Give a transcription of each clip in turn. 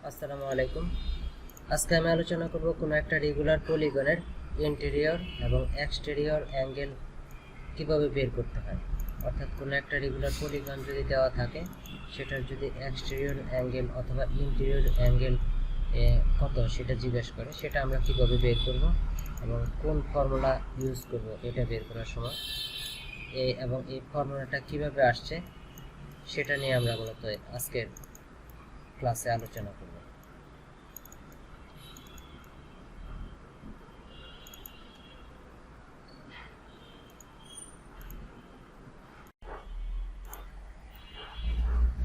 আসসালামু আলাইকুম। আজকে আমি আলোচনা করব কোনো একটা রেগুলার পলিগনের ইন্টেরিয়র এবং এক্সটেরিয়র অ্যাঙ্গেল কিভাবে বের করতে হয়। অর্থাৎ কোনো একটা রেগুলার পলিগন যদি দেওয়া থাকে, সেটার যদি এক্সটেরিয়র অ্যাঙ্গেল অথবা ইন্টেরিয়র অ্যাঙ্গেল কত সেটা জিজ্ঞেস করে, সেটা আমরা কিভাবে বের করব এবং কোন ফর্মুলা ইউজ করব এটা বের করার সময়, এবং এই ফর্মুলাটা কিভাবে আসছে সেটা নিয়ে আমরা মূলত আজকের ক্লাসে আলোচনা করব।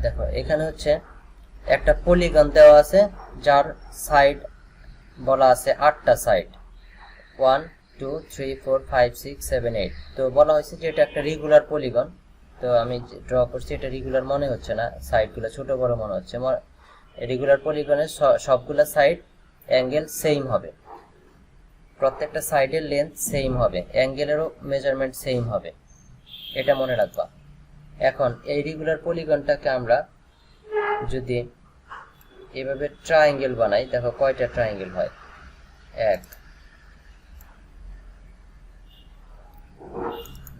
দেখো, এখানে হচ্ছে একটা পলিগন দেওয়া আছে, যার সাইড বলা আছে 8টা সাইড, 1 2 3 4 5 6 7 8। তো বলা হয়েছে যে এটা একটা রেগুলার পলিগন। তো আমি ড্র করছি, এটা রেগুলার মনে হচ্ছে না, সাইডগুলো ছোট বড় মনে হচ্ছে। রেগুলার পলিগনের সবগুলা সাইড অ্যাঙ্গেল সেম হবে, প্রত্যেকটা সাইডের লেন্থ সেম হবে, অ্যাঙ্গেলেরও মেজারমেন্ট সেম হবে, এটা মনে রাখবা। এখন এই রেগুলার পলিগনটাকে আমরা যদি এভাবে ট্রায়াঙ্গেল বানাই, দেখো কয়টা ট্রায়াঙ্গেল হয়, 1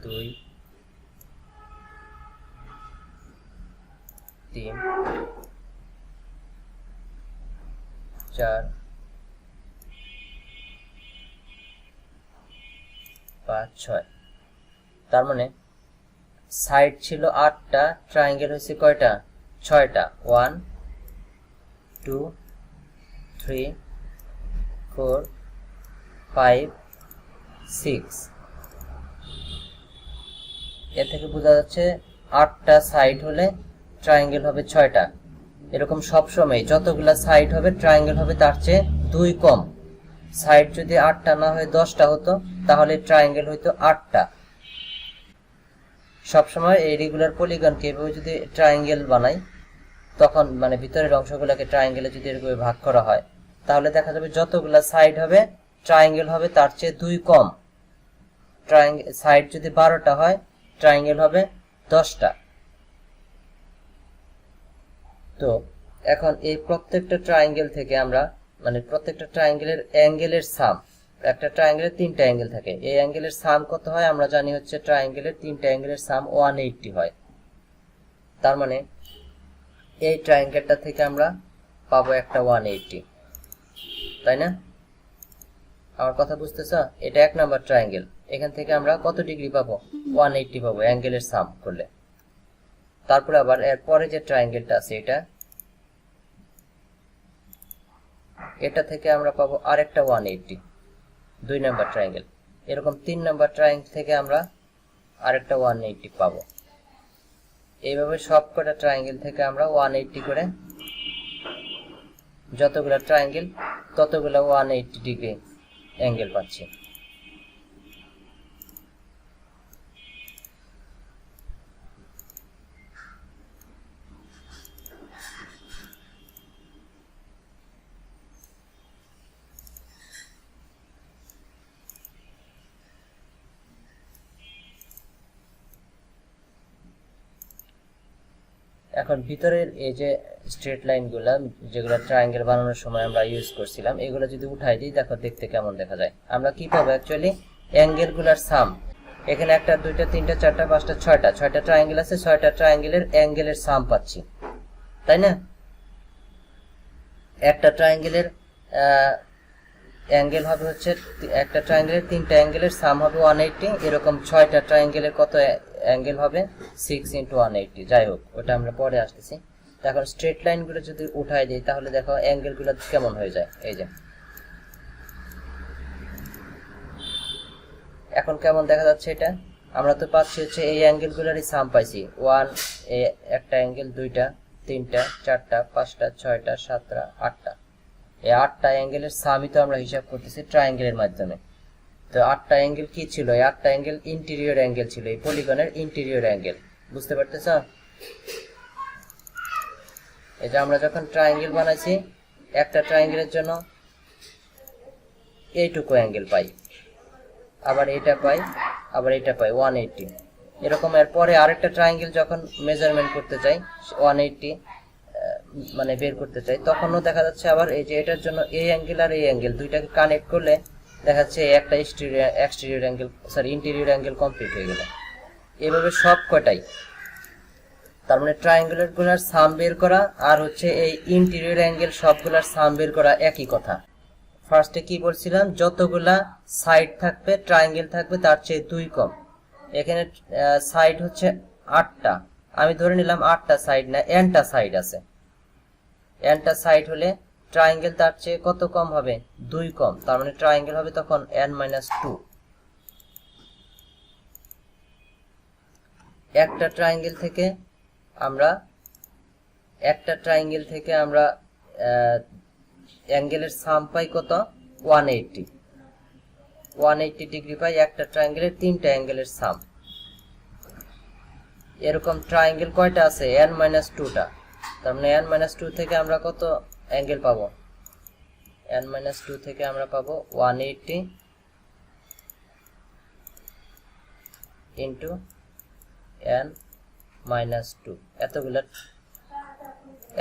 2 3 4 5 6। তার মানে সাইড ছিল 8টা, ট্রায়াঙ্গেল হয়েছে কয়টা, 6টা, 1 2 3 4 5 6। এর থেকে বোঝা যাচ্ছে 8টা সাইড হলে ট্রায়াঙ্গেল হবে 6টা। এরকম সবসময় যতগুলা সাইড হবে ট্রায়াঙ্গেল হবে তার চেয়ে 2 কম। সাইড যদি 8টা না হয়ে 10টা হতো, তাহলে ট্রায়াঙ্গেল হইতো 8টা। সবসময় এই রেগুলার পলিগনকে এভাবে যদি ট্রায়াঙ্গেল বানাই, তখন মানে ভিতরের অংশগুলোকে ট্রায়াঙ্গেলে যদি এরকম ভাগ করা হয়, তাহলে দেখা যাবে যতগুলা সাইড হবে ট্রায়াঙ্গেল হবে তার চেয়ে 2 কম। সাইড যদি 12টা হয়, ট্রায়াঙ্গেল হবে 10টা। তো এখন এই প্রত্যেকটা ট্রায়াঙ্গেল থেকে আমরা মানে প্রত্যেকটা ট্রায়াঙ্গেলের অ্যাঙ্গেলের সাম, একটা ট্রায়াঙ্গেলের 3টা অ্যাঙ্গেল থাকে, এই অ্যাঙ্গেলের সাম কত হয় আমরা জানি, হচ্ছে ট্রায়াঙ্গেলের 3টা অ্যাঙ্গেলের সাম 180 হয়। তার মানে এই ট্রায়াঙ্গেলটা থেকে আমরা পাবো একটা 180, তাই না? আমার কথা বুঝতেছ? এটা 1 নাম্বার ট্রায়াঙ্গেল, এখান থেকে আমরা কত ডিগ্রি পাবো, 180 পাবো অ্যাঙ্গেলের সাম করলে। তারপরে আবার এর পরে যে ট্রায়াঙ্গেলটা আছে এটা থেকে আমরা পাবো আরেকটা 180, 2 নাম্বার ট্রায়াঙ্গেল। এরকম 3 নাম্বার ট্রায়াঙ্গেল থেকে আমরা আরেকটা 180 পাবো। এইভাবে সবকটা ট্রায়াঙ্গেল থেকে আমরা 180 করে, যতগুলা ট্রায়াঙ্গেল ততগুলা 180 ডিগ্রি অ্যাঙ্গেল পাচ্ছি। এখন ভিতরের এই যে স্ট্রেট লাইনগুলা, যেগুলো ট্রায়াঙ্গেল বানানোর সময় আমরা ইউজ করছিলাম, এগুলো যদি উঠাই দিই, দেখো দেখতে কেমন দেখা যায়। আমরা কি পাবো, অ্যাকচুয়ালি অ্যাঙ্গেলগুলোর সাম। এখানে 1টা 2টা 3টা 4টা 5টা 6টা ট্রায়াঙ্গেল আছে, 6টা ট্রায়াঙ্গেলের অ্যাঙ্গেলের সাম পাচ্ছি, তাই না? একটা ট্রায়াঙ্গেলের অ্যাঙ্গেল হবে হচ্ছে, একটা ট্রায়াঙ্গেলের 3টা অ্যাঙ্গেলের সাম হবে 180। এরকম 6টা ট্রায়াঙ্গেলের কত অ্যাঙ্গেল হবে, 6 × 180। যাই হোক, ওটা আমরা পরে আসতেছি। এখন স্ট্রেট লাইনগুলো যদি উঠাই দিই, তাহলে দেখো অ্যাঙ্গেলগুলো কেমন হয়ে যায়। এই যে এখন কেমন দেখা যাচ্ছে এটা, আমরা তো পাচ্ছি হচ্ছে এই অ্যাঙ্গেলগুলোরই সাম পাইছি, 1 একটা অ্যাঙ্গেল, 2টা 3টা 4টা 5টা 6টা 7টা 8টা। এই 8টা অ্যাঙ্গেলের সামই তো আমরা হিসাব করতেছি ট্রায়াঙ্গেলের মাধ্যমে। তো 8টা অ্যাঙ্গেল কি ছিল, এই 8টা অ্যাঙ্গেল ইন্টেরিয়র অ্যাঙ্গেল ছিল, এই পলিগনের ইন্টেরিয়র অ্যাঙ্গেল। বুঝতে পারতেছ? এই যে আমরা যখন ট্রায়াঙ্গেল বানাইছি, একটা ট্রায়াঙ্গেলের জন্য এইটুকু অ্যাঙ্গেল পাই, আবার এটা পাই, আবার এটা পাই 180। এরকম এর পরে আরেকটা ট্রায়াঙ্গেল যখন মেজারমেন্ট করতে চাই, 180 মানে বের করতে চাই, তখনও দেখা যাচ্ছে আবার এই যে এটার জন্য এই অ্যাঙ্গেল আর এই অ্যাঙ্গেল দুইটাকে কানেক্ট করলে দেখা যাচ্ছে একটা exterior angle interior angle complete হয়ে গেল। এভাবে সব কটাই, তার মানে ট্রায়াঙ্গুলার গুলার সাম বের করা আর হচ্ছে এই ইন্টেরিয়র অ্যাঙ্গেল সবগুলার সাম বের করা একই কথা। ফার্স্টে কি বলছিলাম, যতগুলা সাইড থাকবে ট্রায়াঙ্গেল থাকবে তার চেয়ে 2 কম। এখানে সাইড হচ্ছে 8টা, আমি ধরে নিলাম 8টা সাইড না, nটা সাইড আছে। nটা সাইড হলে ট্রায়াঙ্গেল তার চেয়ে কত কম হবে, 2 কম, তার মানে ট্রায়াঙ্গেল হবে তখন n-2। একটা ট্রায়াঙ্গেল থেকে আমরা অ্যাঙ্গেলের সাম পাই কত, 180 ডিগ্রি পাই একটা ট্রায়াঙ্গেলের 3টা অ্যাঙ্গেলের সাম। এরকম ট্রায়াঙ্গেল কয়টা আছে, n-2টা, তার মানে n-2 থেকে আমরা কত অ্যাঙ্গেল পাবো, n-2 থেকে আমরা পাবো 180 ইন্টু n-2,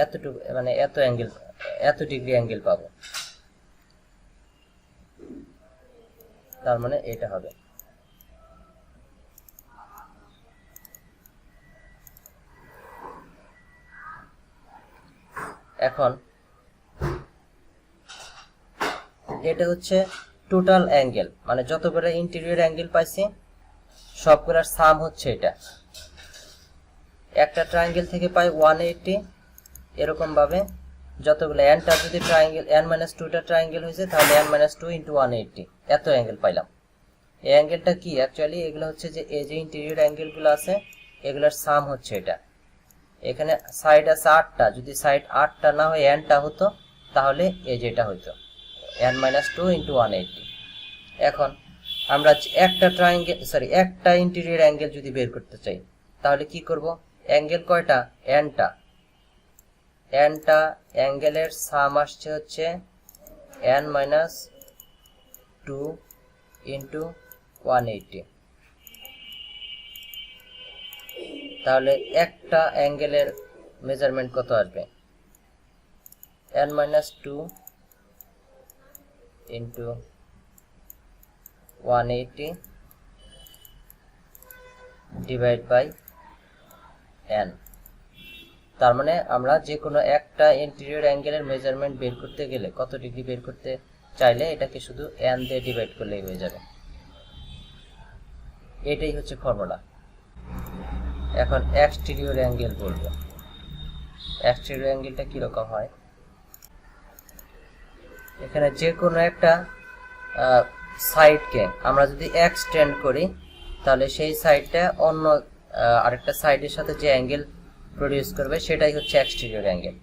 এতটুকু মানে এত ডিগ্রি অ্যাঙ্গেল পাবো, তার মানে এটা হবে। এখন এটা হচ্ছে টোটাল অ্যাঙ্গেল, মানে যতগুলো ইন্টেরিয়র অ্যাঙ্গেল পাইছি সবগুলোর সাম হচ্ছে এটা। একটা ট্রায়াঙ্গেল থেকে পাই 180, এরকম ভাবে যতগুলো nটা যদি ট্রায়াঙ্গেল n-2টা ট্রায়াঙ্গেল হয়েছে তাহলে n-2 ইন্টু 180 এত অ্যাঙ্গেল পাইলাম। এই অ্যাঙ্গেলটা কি অ্যাকচুয়ালি, এগুলো হচ্ছে যে এই যে ইন্টেরিয়র অ্যাঙ্গেলগুলো আছে এগুলোর সাম হচ্ছে এটা। এখানে সাইড আছে 8টা, যদি সাইড 8টা না হয় nটা হতো তাহলে এই যেটা হইতো n-2 ইন্টু 180। এখন আমরা একটা ইন্টেরিয়র অ্যাঙ্গেল যদি বের করতে চাই তাহলে কি করব, অ্যাঙ্গেল কয়টা, nটা অ্যাঙ্গেলের সাম আসছে হচ্ছে n-2 ইন্টু 180। তাহলে একটা অ্যাঙ্গেলের মেজারমেন্ট কত আসবে, n-2 into 180 divide by n। তার মানে আমরা যে কোনো একটা ইন্টেরিয়র অ্যাঙ্গেলের মেজারমেন্ট বের করতে গেলে, কত ডিগ্রি বের করতে চাইলে এটাকে শুধু n দিয়ে ডিভাইড করলেই হয়ে যাবে। এটাই হচ্ছে ফর্মুলা। এখন এক্সটেরিয়র অ্যাঙ্গেল বলবো। এক্সটেরিয়র অ্যাঙ্গেলটা কিরকম হয়, এখানে যে কোনো একটা সাইডকে আমরা যদি এক্সটেন্ড করি তাহলে সেই সাইডটা অন্য আরেকটা সাইডের সাথে যে অ্যাঙ্গেল প্রডিউস করবে সেটাই হচ্ছে এক্সটেরিয়র অ্যাঙ্গেল।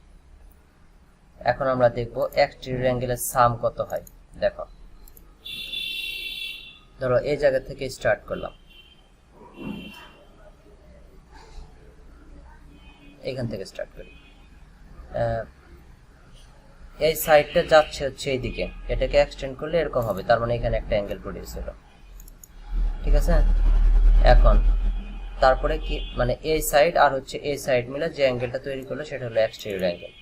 এখন আমরা দেখব এক্সটেরিয়র অ্যাঙ্গেলের সাম কত হয়। দেখো, ধরো এই জায়গা থেকে স্টার্ট করলাম, এখান থেকে স্টার্ট করি, এই সাইডটা যাচ্ছে হচ্ছে এইদিকে, এটাকে এক্সটেন্ড করলে এরকম হবে, তার মানে এখানে একটা অ্যাঙ্গেল প্রডিউস হলো, ঠিক আছে। এখন তারপরে কি, মানে এই সাইড আর হচ্ছে এই সাইড মিলে যে অ্যাঙ্গেলটা তৈরি করলো সেটা হলো এক্সটেরিয়র অ্যাঙ্গেল।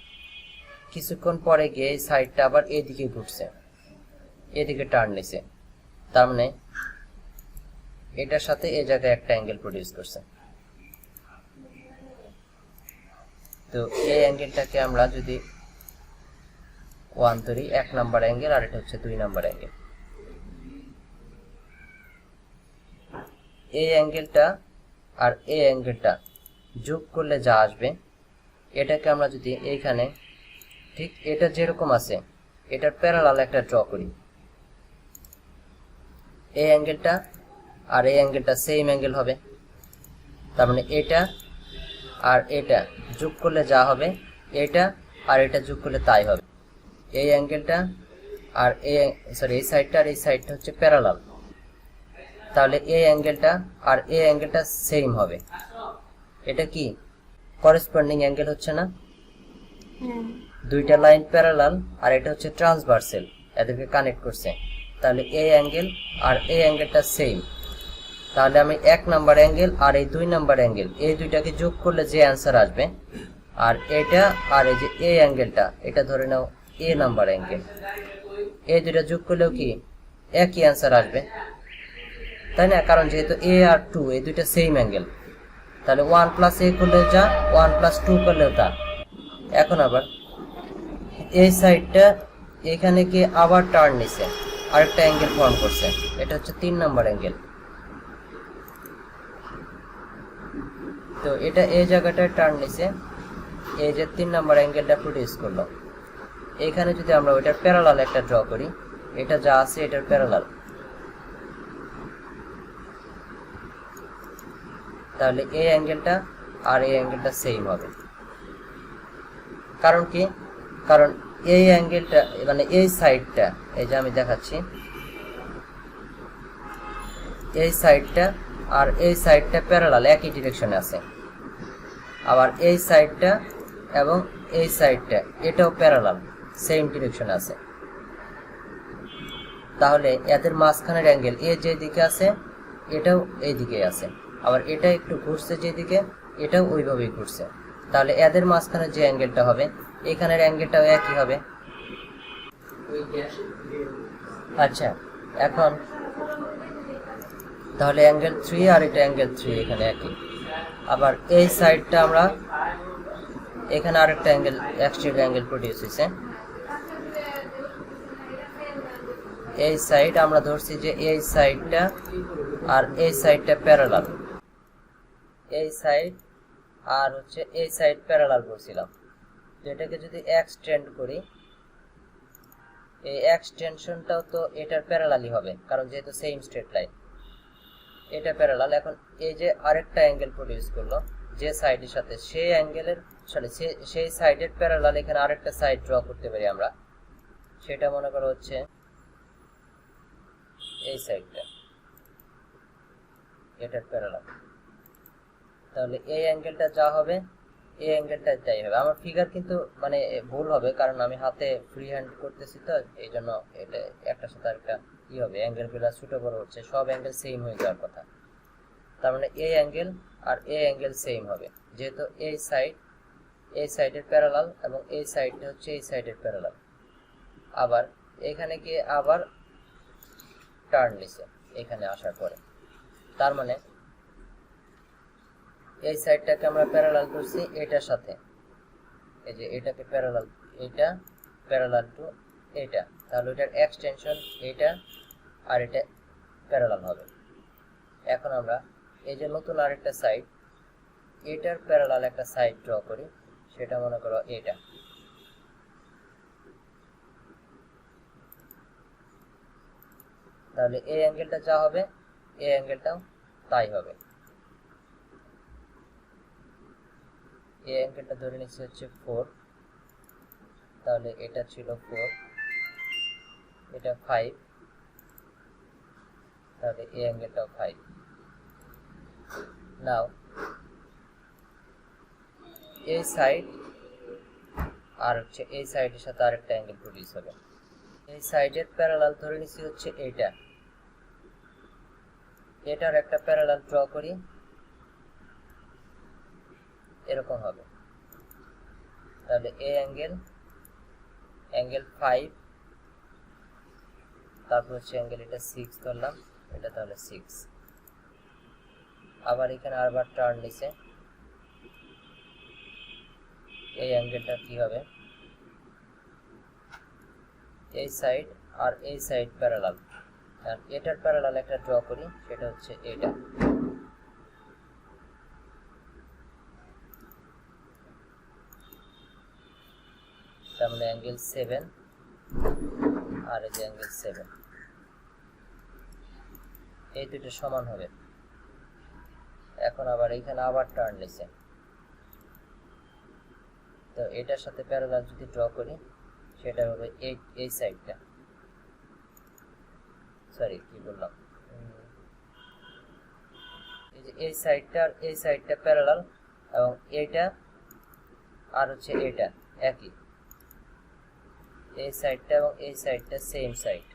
কিছুক্ষণ পরে গিয়ে এই সাইডটা আবার এদিকে ঘুরছে, এদিকে টার্ন নিছে, তার মানে এটার সাথে এই জায়গায় একটা অ্যাঙ্গেল প্রডিউস করছে। তো এই অ্যাঙ্গেলটাকে আমরা যদি 1 ধরি, 1 নাম্বার অ্যাঙ্গেল, আর এটা হচ্ছে 2 নাম্বার অ্যাঙ্গেল। এই অ্যাঙ্গেলটা আর এই অ্যাঙ্গেলটা যোগ করলে যা আসবে, এটাকে আমরা যদি এইখানে ঠিক এটা যেরকম আছে এটার প্যারালাল একটা ড্র করি, এই অ্যাঙ্গেলটা আর এই অ্যাঙ্গেলটা সেম অ্যাঙ্গেল হবে, তার মানে এটা আর এটা যোগ করলে যা হবে এটা আর এটা যোগ করলে তাই হবে। এই অ্যাঙ্গেলটা আর এই সাইডটা আর এই সাইডটা হচ্ছে প্যারালাল, তাহলে এই অ্যাঙ্গেলটা আর এই অ্যাঙ্গেলটা সেম হবে। এটা কি করেসপন্ডিং অ্যাঙ্গেল হচ্ছে না, দুইটা লাইন প্যারালাল আর এটা হচ্ছে ট্রান্সভার্সাল, এদেরকে কানেক্ট করছে, তাহলে এই অ্যাঙ্গেল আর এই অ্যাঙ্গেলটা সেম। তাহলে আমি 1 নাম্বার অ্যাঙ্গেল আর এই 2 নাম্বার অ্যাঙ্গেল এই দুইটাকে যোগ করলে যে অ্যান্সার আসবে আর এটা আর এই যে এই অ্যাঙ্গেলটা, এটা ধরে নাও এ নাম্বার অ্যাঙ্গেল, এই দুইটা যোগ করলেও কি একই অ্যান্সার আসবে, তাই না? কারণ যেহেতু এ আর টু এই দুইটা সেম অ্যাঙ্গেল, তাহলে 1+a করলে যা, 1+2 করলেও তা। এখন আবার এই সাইডটা এখানে কি আবার টার্ন নিছে, আরেকটা অ্যাঙ্গেল ফর্ম করছে, এটা হচ্ছে 3 নাম্বার অ্যাঙ্গেল। তো এটা এই জায়গাটায় টার্ন নিছে, এই যে 3 নাম্বার অ্যাঙ্গেলটা প্রডিউস করলো। এখানে যদি আমরা ওইটার প্যারালাল একটা ড্র করি, এটা যা আছে এটার প্যারালাল, তাহলে এই অ্যাঙ্গেলটা আর এই অ্যাঙ্গেলটা সেম হবে। কারণ কি? কারণ এই অ্যাঙ্গেলটা মানে এই সাইডটা, এই যে আমি দেখাচ্ছি, এই সাইডটা আর এই সাইডটা প্যারালাল, একই ডিরেকশনে আছে। আবার এই সাইডটা এবং এই সাইডটা এটাও প্যারালাল, সেম ডিরেকশনে আছে। তাহলে এদের মাঝখানের অ্যাঙ্গেল এ যেদিকে আছে এটাও এই দিকে আছে, আবার এটা একটু ঘুরছে যেদিকে, এটাও ওইভাবেই ঘুরছে। তাহলে এদের মাঝখানে যে অ্যাঙ্গেলটা হবে এখানের অ্যাঙ্গেলটাও একই হবে। আচ্ছা, এখন তাহলে অ্যাঙ্গেল 3 আর এটা অ্যাঙ্গেল 3 এখানে একই। আবার এই সাইডটা আমরা এখানে আরেকটা অ্যাঙ্গেল, এক্সট্রিম অ্যাঙ্গেল প্রডিউস হয়েছে। এই সাইড আমরা ধরছি যে এই সাইডটা আর এই সাইডটা প্যারালাল, এই সাইড আর হচ্ছে এই সাইড প্যারালাল করছিলাম। তো এটাকে যদি এক্সটেন্ড করি, এই এক্সটেনশনটাও তো এটার প্যারালালই হবে, কারণ যেহেতু সেম স্ট্রেট লাইন, এটা প্যারালাল। এখন এই যে আরেকটা অ্যাঙ্গেল প্রডিউস করলো যে সাইডের সাথে, সেই অ্যাঙ্গেলের সেই সাইডের প্যারালাল এখানে আরেকটা সাইড ড্র করতে পারি আমরা, সেটা মনে করো হচ্ছে এই সাইডটা, এটার প্যারালাল। তাহলে এই অ্যাঙ্গেলটা যা হবে এই অ্যাঙ্গেলটা তাই হবে। আমার ফিগার কিন্তু মানে ভুল হবে, কারণ আমি হাতে ফ্রি হ্যান্ড করতেছি, তো এই জন্য এটা একটা সাথে আরেকটা কি হবে, অ্যাঙ্গেলগুলো ছোট বড় হচ্ছে, সব অ্যাঙ্গেল সেম হয়ে যাওয়ার কথা। তার মানে এই অ্যাঙ্গেল আর এই অ্যাঙ্গেল সেম হবে, যেহেতু এই সাইডের প্যারালাল এবং এই সাইডটা হচ্ছে এই সাইডের প্যারালাল। আবার এখানে গিয়ে আবার টার্ন নিছে এখানে আসার পরে, তার মানে এই সাইডটাকে আমরা প্যারালাল করছি এটার সাথে, এই যে এটাকে প্যারালাল, এটা প্যারালাল টু এটা, তাহলে এটার এক্সটেনশন এটা আর এটা প্যারালাল হবে। এখন আমরা এই যে নতুন আরেকটা সাইড, এটার প্যারালাল একটা সাইড ড্র করি, সেটা মনে করো এটা। তাহলে এই অ্যাঙ্গেলটা যা হবে এই অ্যাঙ্গেলটাও তাই হবে। এই অ্যাঙ্গেলটা ধরে নিচ্ছি হচ্ছে 4, তাহলে এটা ছিল 4, এটা 5, তাহলে এই অ্যাঙ্গেলটাও 5। নাও এই সাইড আর হচ্ছে এই সাইডের সাথে আরেকটা অ্যাঙ্গেল প্রডিউস হবে। এই সাইডের প্যারালাল ধরে নিচ্ছি হচ্ছে এইটা, এটার একটা প্যারালাল ড্র করি, এরকম হবে। তাহলে এই অ্যাঙ্গেল 5, তারপর হচ্ছে অ্যাঙ্গেল এটা 6 ধরলাম, এটা তাহলে 6। আবার এখানে আরবার টার্ন নিছে, এই অ্যাঙ্গেলটা কি হবে, এই সাইড আর এই সাইড প্যারালাল, আর এটার প্যারালাল একটা ড্র করি, সেটা হচ্ছে এটা। তার মানে অ্যাঙ্গেল 7 আর এই যে অ্যাঙ্গেল 7, এই দুটো সমান হবে। এখন আবার এইখানে আবার টার্ন নিছে, তো এটার সাথে প্যারালাল যদি ড্র করি, সেটা হবে এই সাইডটা, সরি কি বললাম, এই যে এই সাইডটা আর এই সাইডটা প্যারালাল, এবং এইটা আর হচ্ছে এটা একই, এই সাইডটা এবং এই সাইডটা সেম সাইড,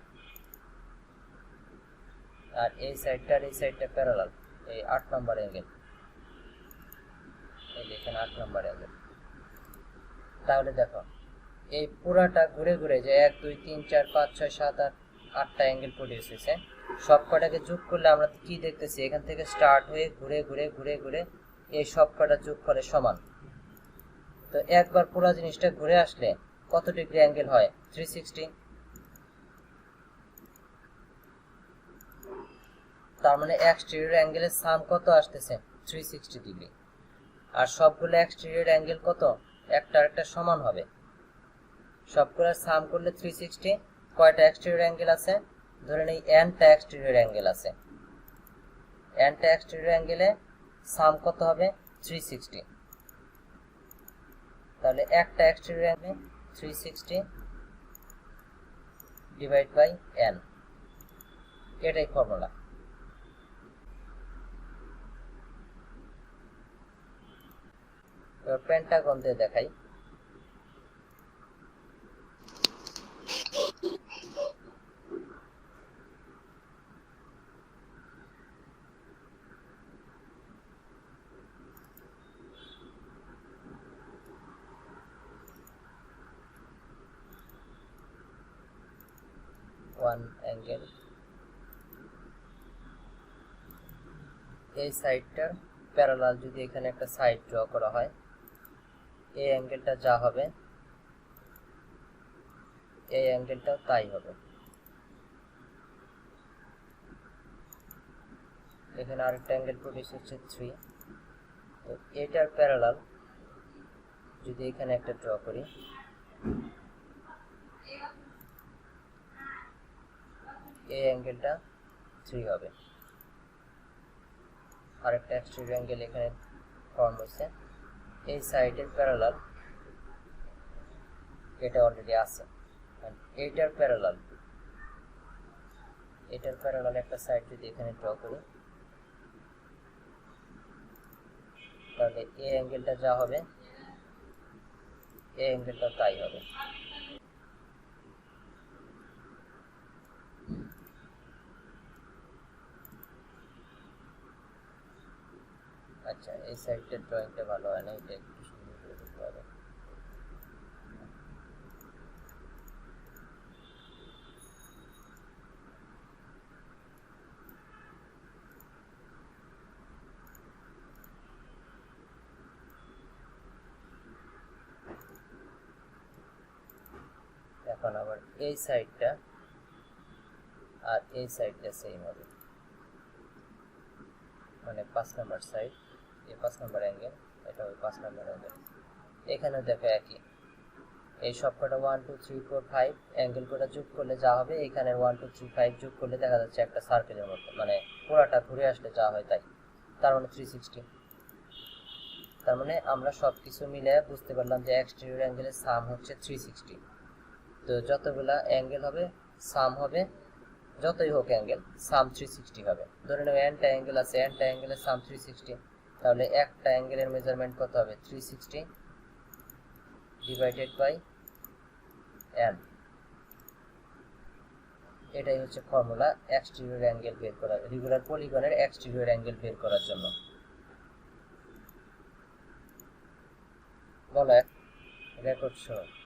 আর এই সাইডটা আর এই সাইডটা প্যারালাল, এই 8 নম্বর অ্যাঙ্গেল, এই যে এখানে 8 নম্বর অ্যাঙ্গেল। তাহলে দেখো এই পুরাটা ঘুরে ঘুরে যে 1 2 3 4 5 6 7 8 8টা অ্যাঙ্গেল প্রডিউস হয়েছে, সব কটাকে যোগ করলে আমরা কি দেখতেছি, এখান থেকে স্টার্ট হয়ে ঘুরে ঘুরে ঘুরে ঘুরে এই সব কটা যোগ করে সমান। তো একবার পুরো জিনিসটা ঘুরে আসলে কত ডিগ্রি অ্যাঙ্গেল হয়? 360। তার মানে এক্সটেরিয়র অ্যাঙ্গেলের সাম কত আসতেছে? 360 ডিগ্রি। আর সবগুলো এক্সটেরিয়র অ্যাঙ্গেল কত? একটা আরেকটা সমান হবে। সবগুলোর সাম করলে 360। কয়টা এক্সটেরিয়র অ্যাঙ্গেল আছে? ধরে নেই nটা এক্সটেরিয়র অ্যাঙ্গেল আছে। nটা এক্সটেরিয়র অ্যাঙ্গেলে সাম কত হবে? 360। তাহলে একটা exterior angle 360 divide by n, এটাই ফর্মুলা। এবার পেন্টাগন দিয়ে দেখাই। ওয়ান অ্যাঙ্গেল, এই সাইডটার প্যারালাল যদি এখানে একটা সাইড ড্র করা হয়, এই অ্যাঙ্গেলটা যা হবে এই অ্যাঙ্গেলটাও তাই হবে। এখানে আরেকটা অ্যাঙ্গেল প্রডিউস হচ্ছে 3। তো এটার প্যারালাল যদি এখানে একটা ড্র করি, এই অ্যাঙ্গেলটা 3 হবে। আরেকটা এক্সট্রিম অ্যাঙ্গেল এখানে ফর্ম হয়েছে, এই সাইডের প্যারালাল এটা অলরেডি আছে। এটার প্যারালাল একটা সাইড যদি এখানে ড্র করি, তাহলে এই অ্যাঙ্গেলটা যা হবে এই অ্যাঙ্গেলটা তাই হবে। আচ্ছা, এই সাইডটার ড্রয়িংটা ভালো হয় না, এটা একটু সুন্দর করে দিতে হবে। এখন আবার এই সাইডটা আর এই সাইডটা সেম হবে, মানে 5 নাম্বার সাইড, এই 5 নাম্বার অ্যাঙ্গেল, এটা হবে 5 নাম্বার অ্যাঙ্গেল। এখানেও দেখো একই, এই সবকটা 1 2 3 4 5 অ্যাঙ্গেল কটা যোগ করলে যা হবে, এখানের 1 2 3 5 যোগ করলে দেখা যাচ্ছে একটা সার্কেলের মতো, মানে পুরাটা ঘুরে আসলে যা হয় তাই। তার মানে 360। তার মানে আমরা সবকিছু মিলে বুঝতে পারলাম যে এক্সটেরিয়র অ্যাঙ্গেলের সাম হচ্ছে 360। তো যতগুলা অ্যাঙ্গেল হবে সাম হবে, যতই হোক অ্যাঙ্গেল সাম 360 হবে। ধরে নাও nটা অ্যাঙ্গেল আছে, nটা অ্যাঙ্গেলের সাম 360, তাহলে একটা অ্যাঙ্গেলের মেজারমেন্ট কত হবে? 360 ডিভাইডেড বাই n। এটাই হচ্ছে ফর্মুলা এক্সটেরিয়র অ্যাঙ্গেল বের করার, রেগুলার পলিগনের এক্সটেরিয়র অ্যাঙ্গেল বের করার জন্য। বলো রেকর্ড শো।